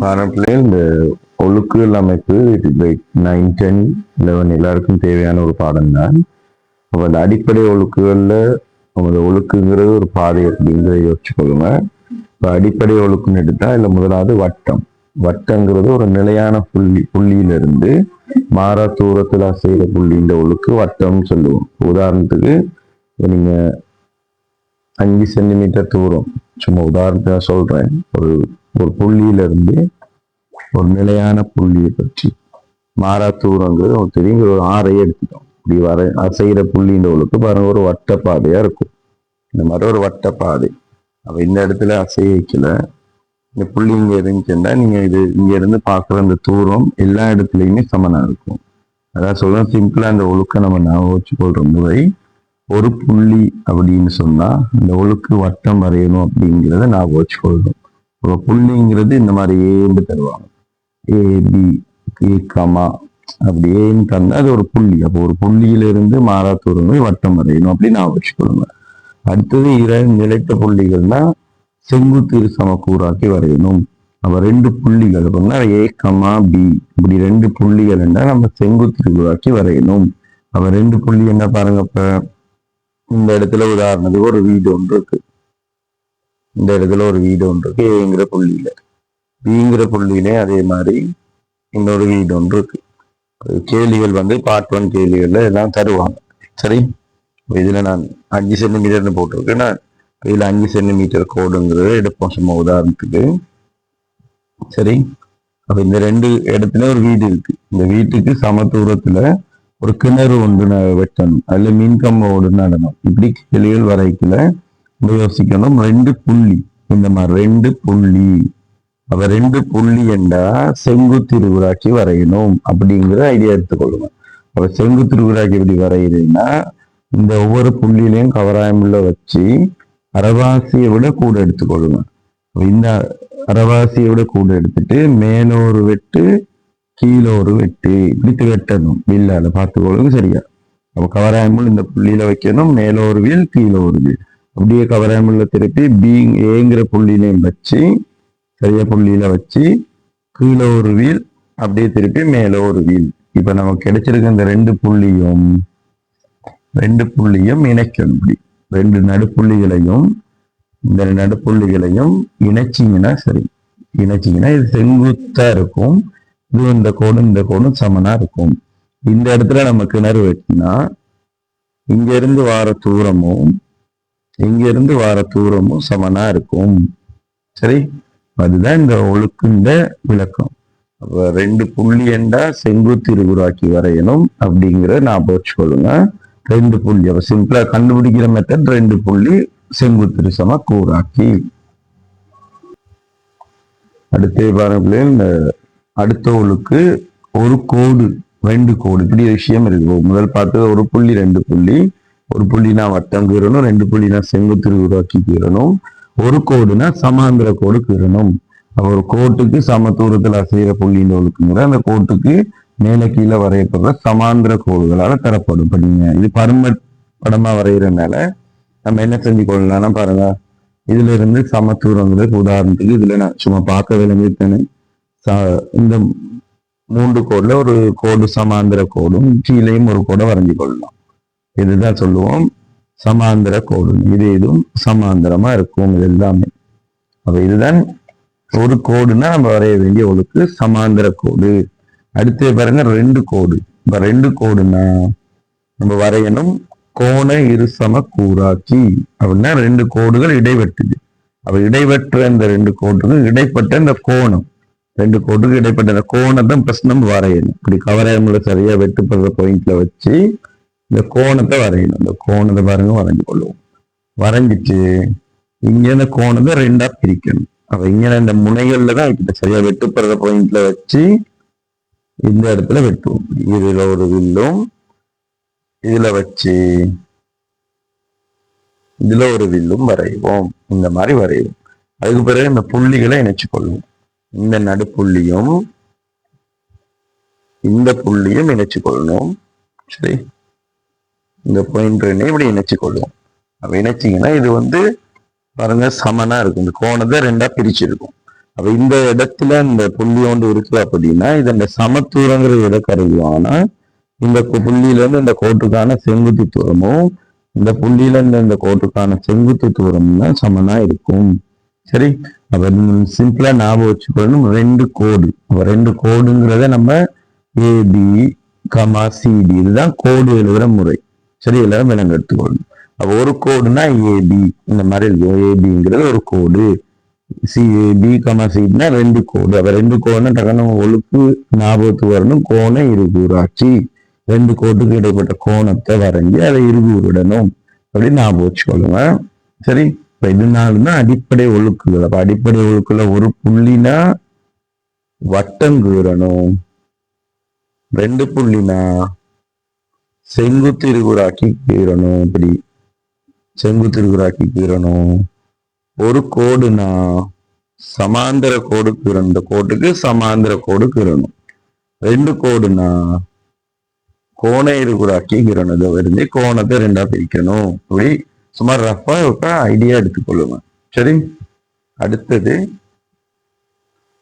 பாரம்பரிய இந்த ஒழுக்குகள் அமைப்பு 9, 10, 11 எல்லாருக்கும் தேவையான ஒரு பாடம் தான். அந்த அடிப்படை ஒழுக்குகள்ல நமது ஒழுக்குங்கிறது ஒரு பாதை அப்படிங்கிறத யோசிச்சுக்கொள்ளுங்க. இப்போ அடிப்படை ஒழுக்குன்னு எடுத்தா இல்ல முதலாவது வட்டம். வட்டங்கிறது ஒரு நிலையான புள்ளியிலிருந்து மாறா தூரத்துல அசைகிற புள்ளின்ற ஒழுக்கு வட்டம்னு சொல்லுவோம். உதாரணத்துக்கு நீங்க 5 சென்டிமீட்டர் தூரம், சும்மா உதாரணத்துக்கு சொல்றேன், ஒரு ஒரு புள்ளியிலிருந்து ஒரு நிலையான புள்ளியை பற்றி மாறா தூரங்கிறது நமக்கு தெரியும். ஒரு ஆறையை எடுத்துட்டோம், இப்படி வர அசைகிற புள்ளின்ற ஒழுக்கு பாருங்க ஒரு வட்ட பாதையா இருக்கும். இந்த மாதிரி ஒரு வட்ட பாதை. அப்ப இந்த இடத்துல அசைய வைக்கல, இந்த புள்ளி இங்க இருந்துச்சுன்னா நீங்க இது இங்க இருந்து பாக்குற அந்த தூரம் எல்லா இடத்துலயுமே சமனா இருக்கும். அதான் சொல்ல சிம்பிளா அந்த ஒழுக்க நம்ம ஞாபகம் வச்சுக்கொள்ற முறை, ஒரு புள்ளி அப்படின்னு சொன்னா அந்த ஒழுக்கு வட்டம் வரையணும் அப்படிங்கிறத ஞாபகம் வச்சுக்கொள்ளணும். இப்போ புள்ளிங்கிறது இந்த மாதிரி ஏன்னு தருவாங்க, ஏபி கமா அப்படி ஏன்னு தந்தா அது ஒரு புள்ளி. அப்போ ஒரு புள்ளியிலிருந்து மாறா தூரங்கள் வட்டம் வரையணும் அப்படின்னு ஞாபகம் வச்சுக்கொள்ளுங்க. அடுத்தது இரண்டு நிலைத்த புள்ளிகள்னா செங்குத்து சமக்கூறாக்கி வரையணும். அப்ப ரெண்டு புள்ளிகள் அப்படின்னா ஏ கமா பி, இப்படி ரெண்டு புள்ளிகள் நம்ம செங்குத்து வரையணும். அப்ப ரெண்டு புள்ளி என்ன பாருங்க, இப்ப இந்த இடத்துல உதாரணத்துக்கு ஒரு வீடு ஒன்று இருக்கு, இந்த இடத்துல ஒரு வீடு ஒன்று இருக்கு ஏங்கிற புள்ளியில, பிங்கிற புள்ளியிலே அதே மாதிரி இன்னொரு வீடு ஒன்று இருக்கு. கேள்விகள் பார்ட் 1 கேள்விகள்ல எல்லாம் தருவாங்க. சரி, இதுல நான் 5 சென்டிமீட்டர்னு போட்டிருக்கேன். இதுல 5 சென்டிமீட்டர் கோடுங்கிறத எடுப்போம் சும்மா உதாரணத்துக்கு. சரி, அப்ப இந்த ரெண்டு இடத்துல ஒரு வீடு இருக்கு. இந்த வீட்டுக்கு சம தூரத்துல ஒரு கிணறு ஒன்று வெட்டணும், அதுல மின்கம்பம் ஒன்று நடணும். இப்படி கேள்விகள் வரைக்கல யோசிக்கணும். ரெண்டு புள்ளி, இந்த மாதிரி ரெண்டு புள்ளி, அப்ப ரெண்டு புள்ளி என்றா செங்குத்திருவிழாக்கி வரையணும் அப்படிங்கிற ஐடியா எடுத்துக்கொள்ளுங்க. அப்ப செங்குத்திருவிழாக்கி எப்படி வரைகிறீங்கன்னா, இந்த ஒவ்வொரு புள்ளியிலையும் கவராயமுள்ள வச்சு அரைவாசியை விட கூட எடுத்துக்கொள்ளுங்க. இந்த அரைவாசியை விட கூட எடுத்துட்டு மேல ஒரு வெட்டு கீழே ஒரு வெட்டு இப்படி வெட்டணும். வில்லால பார்த்துக்கொள்ளுங்க. சரியா? அப்ப கவராயமுள் இந்த புள்ளியில வைக்கணும், மேல ஒரு வீல் கீழே ஒரு வீல், அப்படியே கவராயமுள்ள திருப்பி பி ஏங்கிற புள்ளியிலையும் வச்சு சரியா புள்ளியில வச்சு கீழே ஒரு வீல் அப்படியே திருப்பி மேல ஒரு வீல். இப்ப நமக்கு கிடைச்சிருக்க இந்த ரெண்டு புள்ளியும் இணைக்கணும். இப்படி ரெண்டு நடுப்புள்ளிகளையும் இந்த நடுப்புள்ளிகளையும் இணைச்சிங்கன்னா சரி, இணைச்சிங்கன்னா இது செங்குத்தா இருக்கும். இது இந்த கோடும் சமனா இருக்கும். இந்த இடத்துல நம்ம கிணறு வெட்டினா இங்க இருந்து வார தூரமும் சமனா இருக்கும். சரி, அதுதான் இந்த ஒழுக்குண்ட விளக்கம். அப்ப ரெண்டு புள்ளி என்றா செங்குத்து இருகுறாக்கி வரையணும் அப்படிங்கிற ஞாபகம் வச்சுக்கொள்ளுங்க. ரெண்டு புள்ளி, அப்ப சிம்பிளா கண்டுபிடிக்கிற மெத்தட் ரெண்டு புள்ளி செங்குத்து சம கூறாக்கி. அடுத்த பாருங்க, இந்த அடுத்த ஒழுக்கு ஒரு கோடு ரெண்டு கோடு, இப்படி விஷயம் இருக்கு. முதல் பார்த்து ஒரு புள்ளி ரெண்டு புள்ளி, ஒரு புள்ளினா வட்டம் கீறணும், ரெண்டு புள்ளினா செங்குத்து உருவாக்கி கீறணும், ஒரு கோடுனா சமாந்திர கோடு கீறணும். ஒரு கோட்டுக்கு சம தூரத்தில் அசைகிற புள்ளின்னு ஒழுக்குங்கிற அந்த கோட்டுக்கு மேல கீழே வரையப்படுற சமாந்திர கோடுகளால தரப்படும். இப்ப நீங்க இது படமா வரைகிறதுனால நம்ம என்ன செஞ்சு கொள்ளலாம்னா பாருங்க, இதுல இருந்து சம தூரங்களுக்கு உதாரணத்துக்கு இதுல நான் சும்மா பார்க்க விளம்பித்தேனே, இந்த 3 கோடுல ஒரு கோடு சமாந்திர கோடும் கீழையும் ஒரு கோடை வரைஞ்சு கொள்ளலாம். இதுதான் சொல்லுவோம் சமாந்திர கோடு. இது இதுவும் சமாந்திரமா இருக்கும் இது எல்லாமே. அப்ப இதுதான் ஒரு கோடுனா நம்ம வரைய வேண்டிய ஒழுக்கு சமாந்திர கோடு. அடுத்து பாருங்க ரெண்டு கோடு. இப்ப ரெண்டு கோடுனா நம்ம வரையணும் கோண இருசம கூறாக்கி. அப்படின்னா ரெண்டு கோடுகள் இடைவெட்டுது. அப்ப இடைவெற்ற இந்த ரெண்டு கோட்டுக்கும் இடைப்பட்ட இந்த கோணம், ரெண்டு கோட்டுக்கு இடைப்பட்ட இந்த கோணத்தை பிரச்சனை வரையணும். இப்படி கவராயமுள்ள சரியா வெட்டுப்படுற பாயிண்ட்ல வச்சு இந்த கோணத்தை வரையணும். இந்த கோணத்தை பாருங்க வரைஞ்சு கொள்ளுவோம். வரைஞ்சிட்டு இங்க இந்த கோணத்தை ரெண்டா பிரிக்கணும். அப்ப இங்க இந்த முனைகள்ல தான் கிட்ட சரியா வெட்டுப்படுற பாயிண்ட்ல வச்சு இந்த இடத்துல வெட்டுவோம். இதுல ஒரு வில்லும் இதுல வச்சு இதுல ஒரு வில்லும் வரைவோம். இந்த மாதிரி வரைவோம். அதுக்கு பிறகு இந்த புள்ளிகளை இணைச்சு கொள்வோம். இந்த நடுப்புள்ளியும் இந்த புள்ளியும் இணைச்சு கொள்ளணும். சரி, இந்த பாயிண்ட் இப்படி இணைச்சு கொள்வோம். அப்ப இணைச்சிங்கன்னா இது பாருங்க சமனா இருக்கும். இந்த கோணத்தை ரெண்டா பிரிச்சிருக்கும். அப்ப இந்த இடத்துல இந்த புள்ளி ஒன்று இருக்கு அப்படின்னா இது இந்த சமத்தூரங்கிற இட கருதுவானா இந்த புள்ளியில இருந்து இந்த கோட்டுக்கான செங்குத்து தூரமும் இந்த புள்ளியில இருந்து இந்த கோட்டுக்கான செங்குத்து தூரமும் தான் சமனா இருக்கும். சரி, அப்ப சிம்பிளா ஞாபகம் வச்சுக்கொள்ளணும் ரெண்டு கோடு. அப்ப ரெண்டு கோடுங்கிறத நம்ம ஏபி கமா சிடி இதுதான் கோடு எழுதுற முறை. சரி, எல்லாரும் விலங்கு எடுத்துக்கொள்ளணும். அப்ப ஒரு கோடுனா ஏபி இந்த மாதிரி இருக்கும். ஏபிங்கிறது ஒரு கோடு, பி கமா சிடினா ரெண்டு கோடு. அப்ப ரெண்டு கோடுனா டக்குனு ஒழுக்கு ஞாபகத்துக்கு வரணும். கோண இருகூறாட்சி, ரெண்டு கோட்டுக்கு இடைப்பட்ட கோணத்தை வரைஞ்சி அதை இருகூறிடணும் அப்படின்னு ஞாபகம் வச்சுக்கொள்ளுங்க. சரி, இப்ப இதனாலதான் அடிப்படை ஒழுக்குகள். அப்ப அடிப்படை ஒழுக்குல ஒரு புள்ளினா வட்டம் கீறணும், ரெண்டு புள்ளினா செங்குத்து இருகூறாக்கி கீறணும். இப்படி செங்குத்து இருகூறாக்கி கீறணும். ஒரு கோடுனா சமாந்தர கோடு கீறணும், இந்த கோட்டுக்கு சமாந்தர கோடு கீறணும். ரெண்டு கோடுனா கோண இருகூறாக்கி கீறணும். இதை வந்து கோணத்தை ரெண்டா பிரிக்கணும். இப்படி சுமார் ரஃபா ஐடியா எடுத்துக்கொள்ளுங்க. சரி,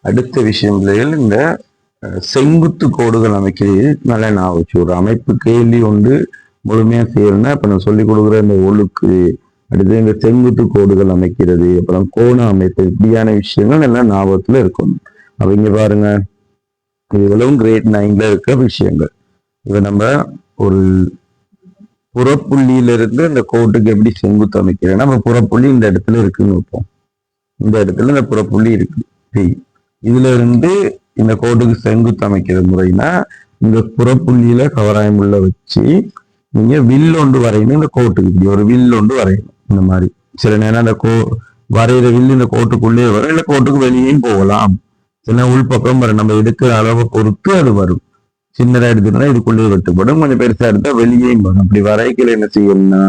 அடுத்த விஷயங்கள் இந்த செங்குத்து கோடுகள் அமைக்கிறது நல்லா நான் வச்சு ஒரு அமைப்பு கேள்வி ஒன்று முழுமையா செய்யணும்னா இப்ப நான் சொல்லிக் கொடுக்குற இந்த ஒழுக்கு, அடுத்து இந்த செங்குத்து கோடுகள் அமைக்கிறது, அப்புறம் கோண அமைப்பு, இப்படியான விஷயங்கள் எல்லாம் ஞாபகத்துல இருக்கணும். அப்ப இங்க பாருங்க, இவ்வளவும் கிரேட் 9ல இருக்க விஷயங்கள். இப்ப நம்ம ஒரு புறப்புள்ளியிலிருந்து இந்த கோட்டுக்கு எப்படி செங்குத்து அமைக்கிறேன்னா நம்ம புறப்புள்ளி இந்த இடத்துல இருக்குன்னு வைப்போம். இந்த இடத்துல இந்த புறப்புள்ளி இருக்கு. இதுல இருந்து இந்த கோட்டுக்கு செங்குத்து அமைக்கிற முறைனா இந்த புறப்புள்ளியில கவராயம் உள்ள வச்சு நீங்க வில் ஒன்று வரையணும். இந்த கோட்டுக்கு இப்படி ஒரு வில் ஒன்று வரையணும். இந்த மாதிரி சில நேரம் அந்த வரைகிற வில் இந்த கோட்டுக்குள்ளே வரும், இல்லை கோட்டுக்கு வெளியேயும் போகலாம். சில உள்பக்கம் வரும், நம்ம எடுக்கிற அளவை பொறுத்து அது வரும். சின்னதா எடுத்துட்டா இதுக்குள்ளேயே வெட்டுப்படும், கொஞ்சம் பெருசா எடுத்தா வெளியேயும் வரும். அப்படி வரைக்கல என்ன செய்யணும்னா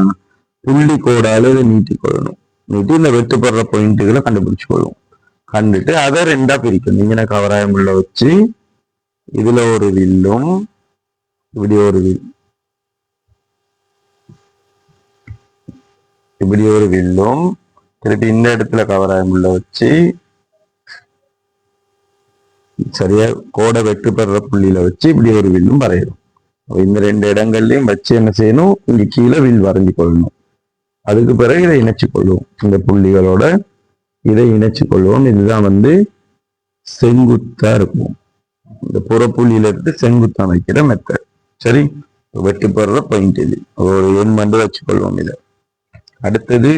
புள்ளி கோடால இதை நீட்டிக்கொள்ளணும். நீட்டி இந்த வெட்டுப்படுற பாயிண்ட்டுகளை கண்டுபிடிச்சு கொள்ளும். கண்டுட்டு அதை ரெண்டா பிரிக்கணும். இங்கே கவராயம் உள்ள வச்சு இதுல ஒரு வில்லும் இப்படி ஒரு வில், இப்படி ஒரு வில்லும் திருப்பி இந்த இடத்துல கவராயம் உள்ள வச்சு சரியா கோடை வெட்டுப்படுற புள்ளியில வச்சு இப்படி ஒரு வில்லும் வரையணும். இந்த ரெண்டு இடங்கள்லயும் வச்சு என்ன செய்யணும், இங்க கீழே வில் வரைஞ்சு கொள்ளணும். அதுக்கு பிறகு இதை இணைச்சு கொள்ளுவோம். இந்த புள்ளிகளோட இதை இணைச்சு கொள்வோம். இதுதான் வந்து செங்குத்தா இருக்கும். இந்த புறப்புள்ளியில இருந்து செங்குத்து அமைக்கிற மெத்தட். சரி, வெட்டுப்படுற பாயிண்ட் இது ஒரு எண் வந்து வச்சுக்கொள்வோம். இதை அடுத்தது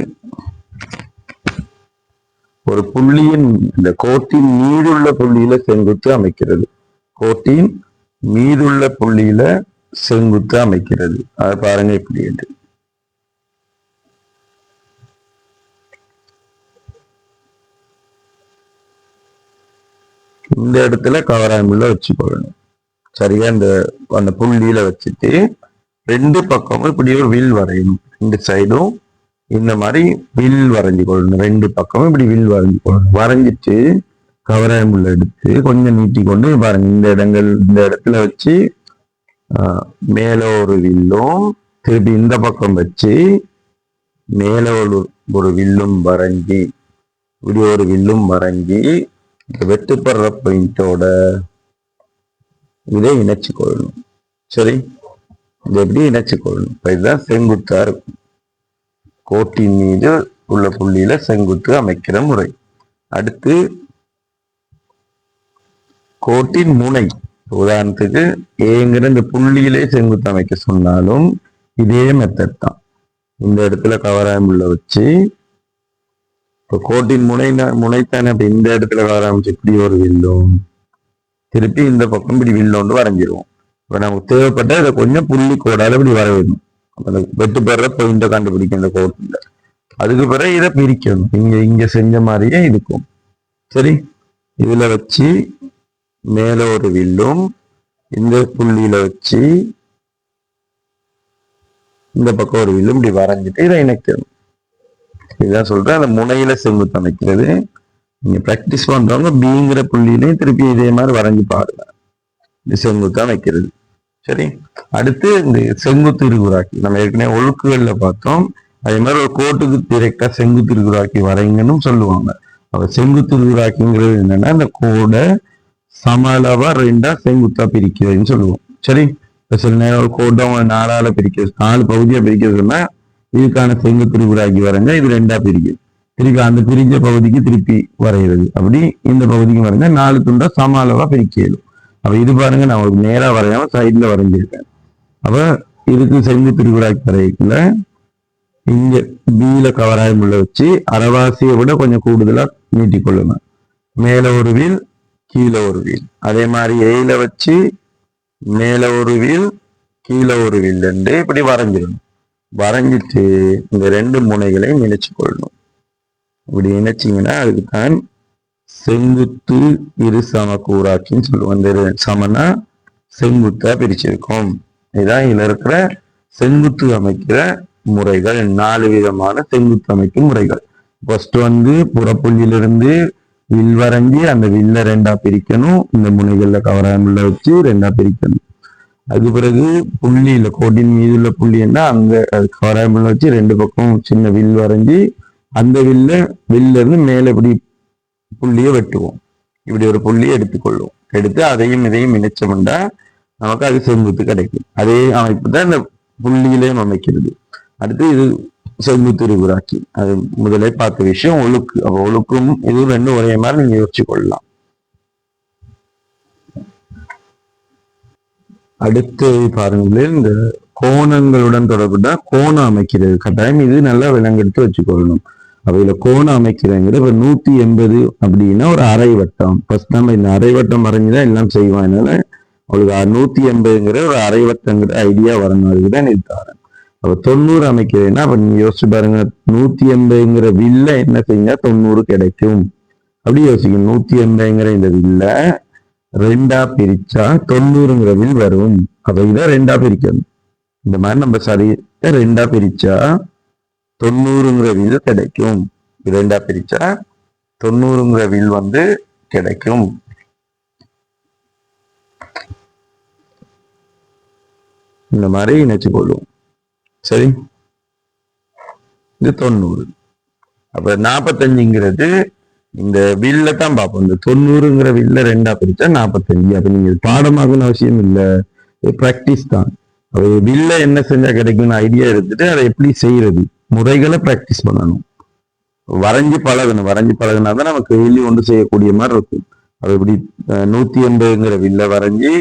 ஒரு புள்ளியின் இந்த கோட்டின் மீதுள்ள புள்ளியில செங்குத்து அமைக்கிறது. கோட்டின் மீதுள்ள புள்ளியில செங்குத்து அமைக்கிறது. அதை பாருங்க எப்படி என்று. இந்த இடத்துல கவராயமுள்ள வச்சுக்கொள்ளணும். சரியா, அந்த புள்ளியில வச்சுட்டு ரெண்டு பக்கமும் இப்படி ஒரு வில் வரையணும். இந்த சைடும் இந்த மாதிரி வில் வரைஞ்சு கொள்ளணும். ரெண்டு பக்கமும் இப்படி வில் வரைஞ்சு கொள்ளணும். வரைஞ்சிட்டு கவராயமுள்ள எடுத்து கொஞ்சம் நீட்டி கொண்டு பாருங்க, இந்த இடத்துல வச்சு மேல ஒரு வில்லும் திருப்பி இந்த பக்கம் வச்சு மேல ஒரு வில்லும் வரைஞ்சி இப்படி ஒரு வில்லும் வரைஞ்சி வெட்டுப்படுற பாயிண்டோட இதை இணைச்சு கொள்ளணும். சரி, இதை எப்படி இணைச்சு கொள்ளணும். இதுதான் செங்குத்தா இருக்கும். கோட்டின் மீது உள்ள புள்ளியில செங்குத்து அமைக்கிற முறை. அடுத்து கோட்டின் முனை, உதாரணத்துக்கு ஏங்கிற இந்த புள்ளியிலே செங்குத்து அமைக்க சொன்னாலும் இதே மெத்தட் தான். இந்த இடத்துல கவராயம் உள்ள வச்சு இப்போ கோட்டின் முனைத்தானே அப்படி இந்த இடத்துல கவராயம் இப்படி ஒரு வில்லும் திருப்பி இந்த பக்கம் இப்படி வில்லோண்டு வரைஞ்சிருவோம். இப்ப நமக்கு தேவைப்பட்ட இதை கொஞ்சம் புள்ளி கோடால இப்படி வரையணும். அந்த வெட்டு பெற பாயிண்ட கண்டுபிடிக்கும் இந்த கோட்டுல. அதுக்கு பிறகு இதை பிரிக்கணும். இங்க செஞ்ச மாதிரியே இருக்கும். சரி, இதுல வச்சு மேல ஒரு வில்லும் இந்த புள்ளியில வச்சு இந்த பக்கம் ஒரு வில்லும் இப்படி வரைஞ்சிட்டு இதை இணைக்கணும். இதுதான் சொல்றேன், அந்த முனையில செங்குத்து அமைக்கிறது. நீங்க பிராக்டிஸ் பண்றவங்க பிங்கிற புள்ளியிலையும் திருப்பி இதே மாதிரி வரைஞ்சு பாருங்க. இது செங்குத்து அமைக்கிறது. சரி, அடுத்து இந்த செங்குத்து இருகுறாக்கி நம்ம ஏற்கனவே ஒழுக்குகள்ல பார்த்தோம். அதே மாதிரி ஒரு கோட்டுக்கு டிரெக்டா செங்குத்து திருகுறாக்கி வரைங்கன்னு சொல்லுவாங்க. அப்ப செங்குத்து திருகுறாக்கிங்கிறது என்னன்னா அந்த கோடை சம அளவா ரெண்டா செங்குத்தா பிரிக்கிறதுன்னு சொல்லுவோம். சரி, இப்ப சில நேரம் ஒரு கோட்டை 4ஆல பிரிக்கிறது, 4 பகுதியா பிரிக்கிறதுன்னா இதுக்கான செங்குத்து திருகுறாக்கி வரைஞ்சா இது ரெண்டா பிரிக்குது. திருப்பி அந்த பிரிஞ்ச பகுதிக்கு திருப்பி வரைகிறது, அப்படி இந்த பகுதிக்கு வரைஞ்சா 4 துண்டா சம அளவா பிரிக்கணும். அப்ப இது பாருங்க, நான் ஒரு நேரா வரையாம சைட்ல வரைஞ்சிருக்கேன். அப்ப இதுக்கு செங்குத்து திருகுறாக்கி வரைக்குள்ள இங்க பீல கவராயம் உள்ள வச்சு அரைவாசியை விட கொஞ்சம் கூடுதலா நீட்டிக்கொள்ளணும். மேல ஒரு வீல் கீழே ஒரு வீல், அதே மாதிரி ஏல வச்சு மேல ஒரு வீல் கீழே ஒரு வீல் இப்படி வரைஞ்சிடணும். வரைஞ்சிட்டு இந்த 2 முனைகளையும் இணைச்சு கொள்ளணும். இப்படி இணைச்சிங்கன்னா அதுக்குத்தான் செங்குத்து இரு சமக்கூறாக்கின்னு சொல்லுவோம். இந்த சமனா செங்குத்தா பிரிச்சிருக்கோம். இதுதான் இதுல இருக்கிற செங்குத்து அமைக்கிற முறைகள். 4 விதமான செங்குத்து அமைக்கும் முறைகள். ஃபர்ஸ்ட் புறப்புள்ளியிலிருந்து வில் வரைஞ்சி அந்த வில்ல 2ஆ பிரிக்கணும். இந்த முனைகள்ல கவராயமுள்ள வச்சு 2ஆ பிரிக்கணும். அது பிறகு புள்ளியில கோட்டின் மீது உள்ள புள்ளி என்ன அங்க கவராயமுள்ள வச்சு 2 பக்கம் சின்ன வில் வரைஞ்சி அந்த வில்ல இருந்து மேல இப்படி புள்ளியை வெட்டுவோம். இப்படி ஒரு புள்ளியை எடுத்துக்கொள்வோம். எடுத்து அதையும் இதையும் இணைச்சோம்னா நமக்கு அது செங்குத்து கிடைக்கும். அதே அமைப்பு தான் இந்த புள்ளியிலையும் அமைக்கிறது. அடுத்து இது செங்குத்து திருகுறாக்கி, அது முதலே பார்த்த விஷயம் ஒழுக்கு. அப்ப ஒழுக்கும் இது 2 ஒரே மாதிரி நீங்க யோசிச்சு கொள்ளலாம். அடுத்து பாருங்களேன், இந்த கோணங்களுடன் தொடர்புட கோணம் அமைக்கிறது கட்டாயம் இது நல்லா விலங்கெடுத்து வச்சுக்கொள்ளணும். அப்ப இதுல கோணம் அமைக்கிறேங்கிற இப்ப 180 அப்படின்னா ஒரு அரை வட்டம். ஃபர்ஸ்ட் நம்ம இந்த அரை வட்டம் வரைஞ்சுதான் எல்லாம் செய்வோம். அதனால அவளுக்கு 180ங்கிற ஒரு அரை வட்டங்கிற ஐடியா வரணும். அதுக்குதான் நிறுத்தாரன். அப்ப 90 அமைக்கிறேன்னா அப்ப நீங்க யோசிச்சு பாருங்க, 180ங்கிற வில்ல என்ன செஞ்சா 90 கிடைக்கும் அப்படி யோசிக்கணும். 180ங்கிற இந்த வில்ல 2ஆ பிரிச்சா 90ங்கிற வில் வரும். அப்ப இதை 2ஆ பிரிக்கணும். இந்த மாதிரி நம்ம சரி 2ஆ பிரிச்சா 90ங்கிற வில் கிடைக்கும். 2ஆ பிரிச்சா 90ங்கிற வில் கிடைக்கும். இந்த மாதிரி இணைச்சு கொள்ளும். சரி, இது 90. அப்ப 45ங்கிறது இந்த வில்ல தான் பார்ப்போம். இந்த 90ங்கிற வில்ல 2ஆ பிரிச்சா 45. அப்ப நீங்க பாடமாகணும் அவசியம் இல்லை, பிராக்டிஸ் தான். வில்ல என்ன செஞ்சா கிடைக்கும்னு ஐடியா எடுத்துட்டு அதை எப்படி செய்யறது முறைகளை பிராக்டிஸ் பண்ணணும். வரைஞ்சு பழகணும். வரைஞ்சு பழகினாதான் நமக்கு வெளி ஒன்று செய்யக்கூடிய மாதிரி இருக்கும். அது எப்படி 180ங்கிற வில்ல வரைஞ்சி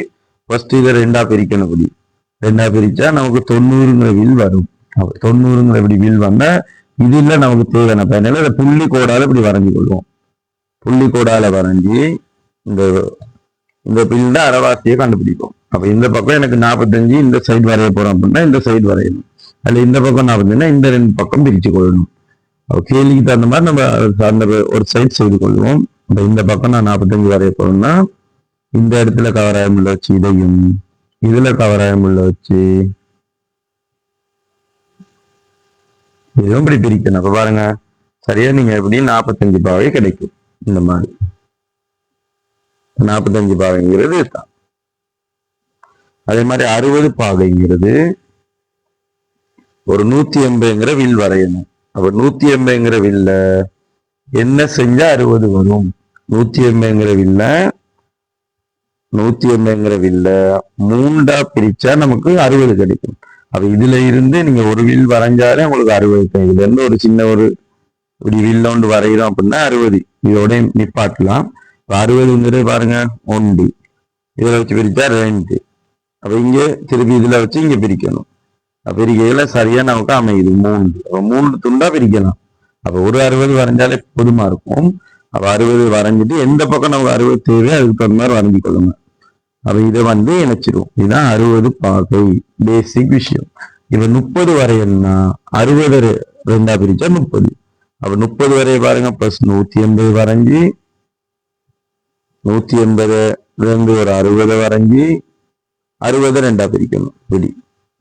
ஃபர்ஸ்ட் இதை 2ஆ பிரிக்கணும். அப்படி 2ஆ பிரிச்சா நமக்கு 90ங்கிற வில் வரும். 90ங்கிற இப்படி வில் வந்தா இது இல்லை நமக்கு தேவையான பயனால அதை புள்ளி கோடால இப்படி வரைஞ்சு கொள்வோம். புள்ளி கோடால வரைஞ்சி இந்த பில்ல அரைவாசியை கண்டுபிடிப்போம். அப்ப இந்த பக்கம் எனக்கு 45 இந்த சைடு வரைய போறோம் அப்படின்னா இந்த சைடு வரையணும். அதுல இந்த பக்கம் 45ன்னா இந்த 2 பக்கம் பிரிச்சு கொள்ளணும். கேள்விக்கு தகுந்த மாதிரி நம்ம அந்த ஒரு சைடு செய்து கொள்வோம். இந்த பக்கம் நான் 45 வரைய போறோம்னா இந்த இடத்துல கவராயம் உள்ள வச்சு இதையும் இதுல கவராயம் உள்ள வச்சு இதுவும் இப்படி பிரிக்கணும். அப்ப பாருங்க, சரியா நீங்க எப்படி 45 பாவை கிடைக்கும். இந்த மாதிரி 45 பாவைங்கிறது தான். அதே மாதிரி 60 பாகைங்கிறது ஒரு 180ங்கிற வில் வரையணும். அப்ப 180ங்கிற வில்ல என்ன செஞ்சா 60 வரும்? 180ங்கிற வில்ல 3ஆ பிரிச்சா நமக்கு 60 கிடைக்கும். அப்ப இதுல இருந்து நீங்க ஒரு வில் வரைஞ்சாலே உங்களுக்கு 60 கிடைக்கும். இதுல இருந்து ஒரு சின்ன ஒரு இப்படி வில்ல ஒன்று வரைகிறோம் அப்படின்னா 60 இதோட நிப்பாட்டலாம். 60ங்கிறது பாருங்க 1, இதுல வச்சு பிரிச்சா 2. அப்ப இங்க திருப்பி இதுல வச்சு இங்க பிரிக்கணும். பிரிக்கையில சரியா நமக்கு அமையுது 3. அப்ப 3 துண்டா பிரிக்கலாம். அப்ப ஒரு 60 வரைஞ்சாலே பொதுமா இருக்கும். அப்ப 60 வரைஞ்சிட்டு எந்த பக்கம் நமக்கு 60 தேவையோ அதுக்கு தகுந்த மாதிரி வரைஞ்சு கொள்ளுங்க. அப்ப இதை இதுதான் 60 பாகை பேசிக் விஷயம். இப்ப 30 வரையணும்னா 60 2ஆ பிரிச்சா 30. அப்ப 30 வரைய பாருங்க, பிளஸ் 180 வரைஞ்சி 180 ஒரு 60 வரைஞ்சி 60 2ஆ பிரிக்கணும். இப்படி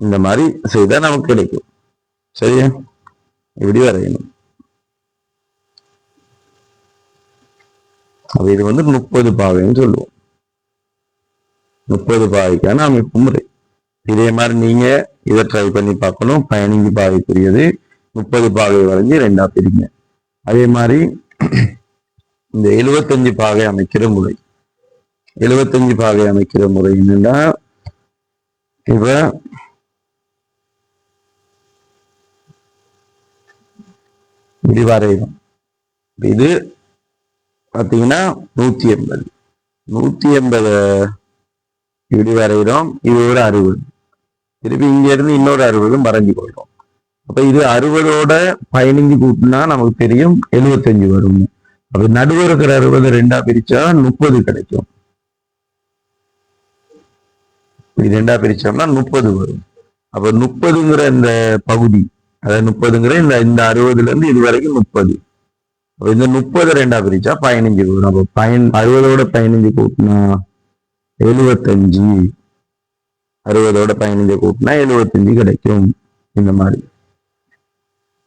இந்த மாதிரி செய்தா நமக்கு கிடைக்கும். சரியா, இப்படி வரையணும். அப்ப இது 30 பாகைன்னு சொல்லுவோம். 30 பாகைக்கான அமைப்பு முறை. இதே மாதிரி நீங்க இதை ட்ரை பண்ணி பார்க்கணும். 15 பாகைக்குரியது 30 பாகை வரைஞ்சி 2ஆ பிரிங்க. அதே மாதிரி இந்த 75 பாகை அமைக்கிற முறை, 75 பாகை அமைக்கிற முறை என்னன்னா, இப்ப இப்படி வரையும். இது பாத்தீங்கன்னா 180 இப்படி வரைகிறோம். இது ஒரு 60, திருப்பி இங்க இருந்து இன்னொரு 60 மறைஞ்சு கொள்றோம். அப்ப இது 60ஓட 15 கூட்டினா நமக்கு தெரியும் 75 வரும். அப்ப நடுவர் இருக்கிற 60 2ஆ பிரிச்சா 30 கிடைக்கும். இது 2ஆ பிரிச்சோம்னா 30 வரும். அப்ப 30ங்கிற இந்த பகுதி, அதாவது 30ங்கிற இந்த 60ல இருந்து இது வரைக்கும் 30. அப்ப இந்த 30 2ஆ பிரிச்சா 15 வரும். அப்ப 60ஓட 15 கூட்டினா 75, 60ஓட 15 கூட்டினா 75 கிடைக்கும். இந்த மாதிரி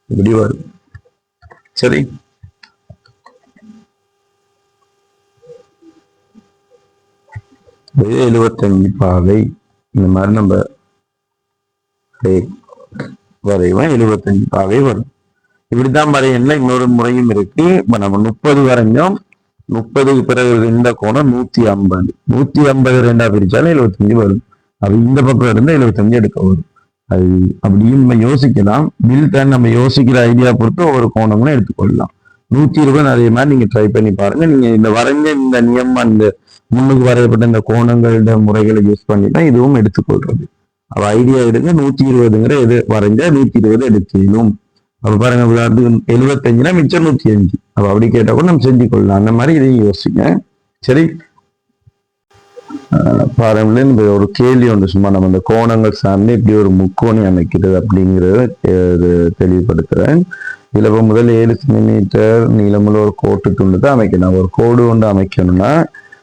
இப்படி வரும். சரி, 75 பாகை இந்த மாதிரி நம்ம வரைவோம். 75 பாகை வரும். இப்படித்தான் வரையல. இன்னொரு முறையும் இருக்கு. இப்ப நம்ம 30 வரைஞ்சோம். 30க்கு பிறகு இந்த கோணம் 150. 150 2ஆ பிரிச்சாலும் 75 வரும். அப்ப இந்த பக்கம் இருந்து 75 எடுக்க வரும். அது அப்படியும் நம்ம யோசிக்கலாம். பில் தான் நம்ம யோசிக்கிற ஐடியா பொறுத்து ஒவ்வொரு கோணங்களும் எடுத்துக்கொள்ளலாம். 120 அதே மாதிரி நீங்க ட்ரை பண்ணி பாருங்க. நீங்க இந்த வரைஞ்ச இந்த நியமம், இந்த முன்னுக்கு வரையப்பட்ட இந்த கோணங்களோட முறைகளை யூஸ் பண்ணி தான் இதுவும் எடுத்துக்கொள்றது. அப்ப ஐடியா எடுங்க. 120ங்கிற எது வரைஞ்சா 120 எடுக்கணும். அப்ப பாருங்க, உதாரணத்துக்கு 75னா மிச்சம் 105. அப்ப அப்படி கேட்டா கூட நம்ம செஞ்சு கொள்ளலாம். அந்த மாதிரி இதையும் யோசிங்க. சரி, பாருங்க, ஒரு கேள்வி ஒன்று சும்மா நம்ம இந்த கோணங்கள் சார்ந்து இப்படி ஒரு முக்கோணி அமைக்கிறது அப்படிங்கிறத தெளிவுபடுத்துறேன். இதுல இப்ப முதல் 7 சென்டிமீட்டர் நீளமுள்ள ஒரு கோட்டு துண்டு தான் அமைக்கணும். ஒரு கோடு ஒன்று அமைக்கணும்னா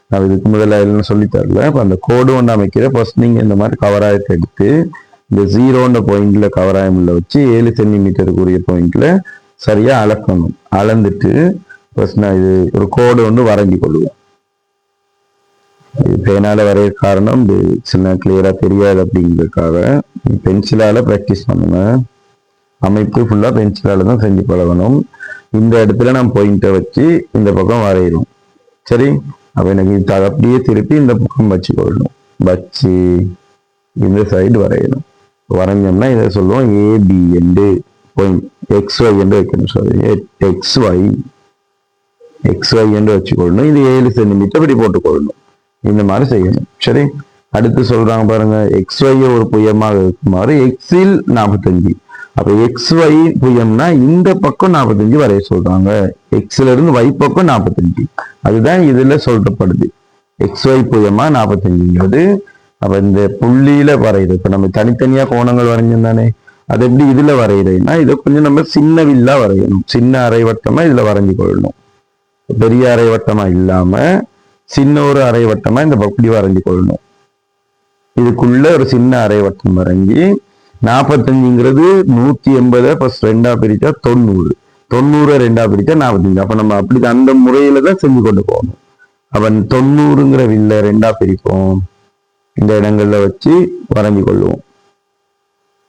நான் இதுக்கு முதல்ல சொல்லி தரல. இப்ப அந்த கோடு ஒன்று அமைக்கிற ஃபர்ஸ்ட் நீங்க இந்த மாதிரி கவராயத்தை எடுத்து இந்த 0ன்ற பாயிண்ட்ல கவராயம்ல வச்சு 7 சென்டிமீட்டருக்குரிய பாயிண்ட்ல சரியா அளக்கணும். அளந்துட்டு ஃபர்ஸ்ட் நான் இது ஒரு கோடு ஒன்று வரைஞ்சி கொள்ளுவேன். பேனால வரைய காரணம் இது சின்ன கிளியரா தெரியாது அப்படிங்கிறதுக்காக. பென்சிலால பிராக்டிஸ் பண்ணுங்க. அமைப்பு ஃபுல்லா பென்சிலால தான் செஞ்சு பழகணும். இந்த இடத்துல நான் பாயிண்ட்டை வச்சு இந்த பக்கம் வரையிடும். சரி, அப்ப எனக்கு இது அப்படியே திருப்பி இந்த பக்கம் வச்சுக்கொள்ளணும். வச்சு இந்த சைடு வரையணும். வரைஞ்சோம்னா இதை சொல்லுவோம் ஏபி என்று பாயிண்ட், XY என்று வைக்கணும். சாரி, XY என்று வச்சுக்கொள்ளணும். இது 7 சென்டிமீட்டர் இப்படி போட்டுக்கொள்ளணும். இந்த மாதிரி செய்யணும். சரி, அடுத்து சொல்றாங்க பாருங்க, XY ஒரு புயமாக இருக்குமாறு எக்ஸில் 45. அப்ப XY புயம்னா இந்த பக்கம் 45 வரைய சொல்றாங்க. எக்ஸ்ல இருந்து Y பக்கம் 45. அதுதான் இதுல சொல்லப்படுது. XY புயமா 45ங்கிறது. அப்ப இந்த புள்ளியில வரையுது. இப்ப நம்ம தனித்தனியா கோணங்கள் வரைஞ்சிருந்தானே, அது எப்படி இதுல வரையுதுன்னா இதை கொஞ்சம் நம்ம சின்ன வில்லா வரையணும். சின்ன அரைவட்டமா இதுல வரைஞ்சு கொள்ளணும். பெரிய அரைவட்டமா இல்லாம சின்ன ஒரு அரைவட்டமா இந்த பகுதி வரைஞ்சு கொள்ளணும். இதுக்குள்ள ஒரு சின்ன அரைவட்டம் வரைஞ்சி 45ங்கிறது 180 ஃபர்ஸ்ட் 2ஆ பிரிச்சா 90, 90 2ஆ பிரிச்சா 45. அப்ப நம்ம அப்படி அந்த முறையில தான் செஞ்சு கொண்டு போகணும். அப்ப 90ங்கிற வில்ல 2ஆ பிரிப்போம். இந்த இடங்கள்ல வச்சு வரைஞ்சு கொள்ளுவோம்.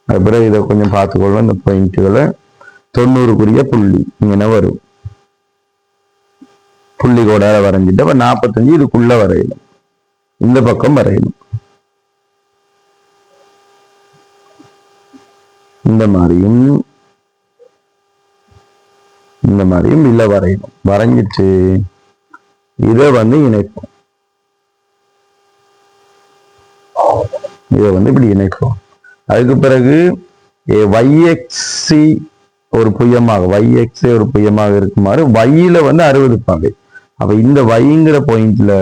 அதுக்கப்புறம் இதை கொஞ்சம் பார்த்துக்கொள்வோம். இந்த பாயிண்ட்டுகளை 90க்குரிய புள்ளி இங்கே வரும். புள்ளி கோடால வரைஞ்சிட்டு அப்ப 45 இதுக்குள்ள வரையணும். இந்த பக்கம் வரையணும். இந்த மாதிரியும் இல்ல வரையணும். வரைஞ்சிட்டு இதை இணைப்போம். இதை இப்படி இணைப்போம். அதுக்கு பிறகு YXC ஒரு புயமாக இருக்குமாறு Yல 60 பாகை. அப்ப இந்த Yங்கிற பாயிண்ட்ல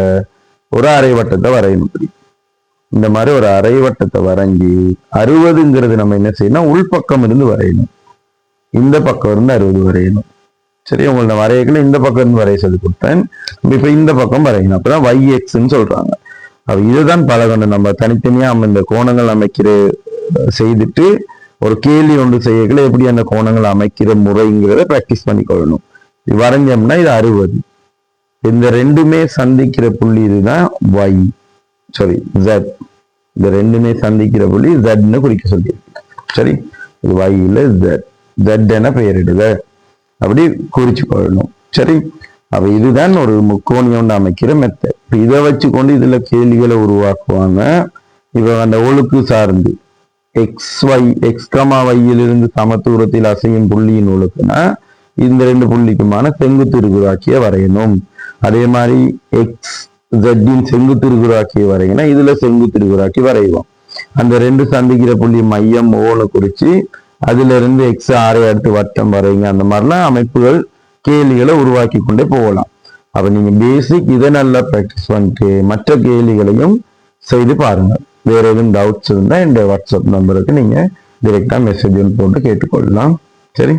ஒரு அரைவட்டத்தை வரையணும். இந்த மாதிரி ஒரு அரைவட்டத்தை வரைஞ்சி 60ங்கிறது நம்ம என்ன செய்யணும், உள்பக்கம் இருந்து வரையணும். இந்த பக்கம் இருந்து 60 வரையணும். சரி, உங்களை வரையக்கல இந்த பக்கம் இருந்து வரைய சொல்லி கொடுத்தேன். இப்ப இந்த பக்கம் வரையணும். அப்பதான் YXன்னு சொல்றாங்க. அப்ப இதுதான் பழகணும். நம்ம தனித்தனியா இந்த கோணங்கள் அமைக்கிற செய்துட்டு ஒரு கேள்வி ஒன்று செய்யக்கல எப்படி அந்த கோணங்கள் அமைக்கிற முறைங்கிறத பிராக்டிஸ் பண்ணிக்கொள்ளணும். இது வரைஞ்சோம்னா இது 60. இந்த ரெண்டுமே சந்திக்கிற புள்ளி இதுதான் Y, சாரி Z. இந்த ரெண்டுமே சந்திக்கிற புள்ளி Zன்னு குறிக்க சொல்லி. சரி, இது Y இல்ல Z. Z என பெயரிடுக. அப்படி குறிச்சு கொள்ளணும். சரி, அப்ப இதுதான் ஒரு முக்கோணியம் அமைக்கிற மெத்தட். இதை வச்சுக்கொண்டு இதுல கேள்விகளை உருவாக்குவாங்க. இப்ப அந்த ஒழுக்கு சார்ந்து எக்ஸ் கமா வையிலிருந்து சமதூரத்தில் அசையும் புள்ளியின் ஒழுக்குனா இந்த ரெண்டு புள்ளிக்குமான செங்குத்து இருகுறாக்கிய வரையணும். அதே மாதிரி எக்ஸ் ஜெட்டின் செங்குத்து இருகுறாக்கிய வரையணும். இதுல செங்குத்து இருகுறாக்கி வரைவோம். அந்த ரெண்டு சந்திக்கிற புள்ளி மையம் ஓல குறிச்சு அதுல இருந்து எக்ஸ் ஆரை அடுத்து வட்டம் வரைங்க. அந்த மாதிரிலாம் அமைப்புகள் கேள்விகளை உருவாக்கி கொண்டே போகலாம். அப்ப நீங்க பேசிக் இதை நல்லா ப்ராக்டிஸ் பண்ணிட்டு மற்ற கேள்விகளையும் செய்து பாருங்க. வேற எதுவும் டவுட்ஸ் இருந்தா இந்த வாட்ஸ்அப் நம்பருக்கு நீங்க டைரக்டா மெசேஜ் போட்டு கேட்டுக்கொள்ளலாம். சரி.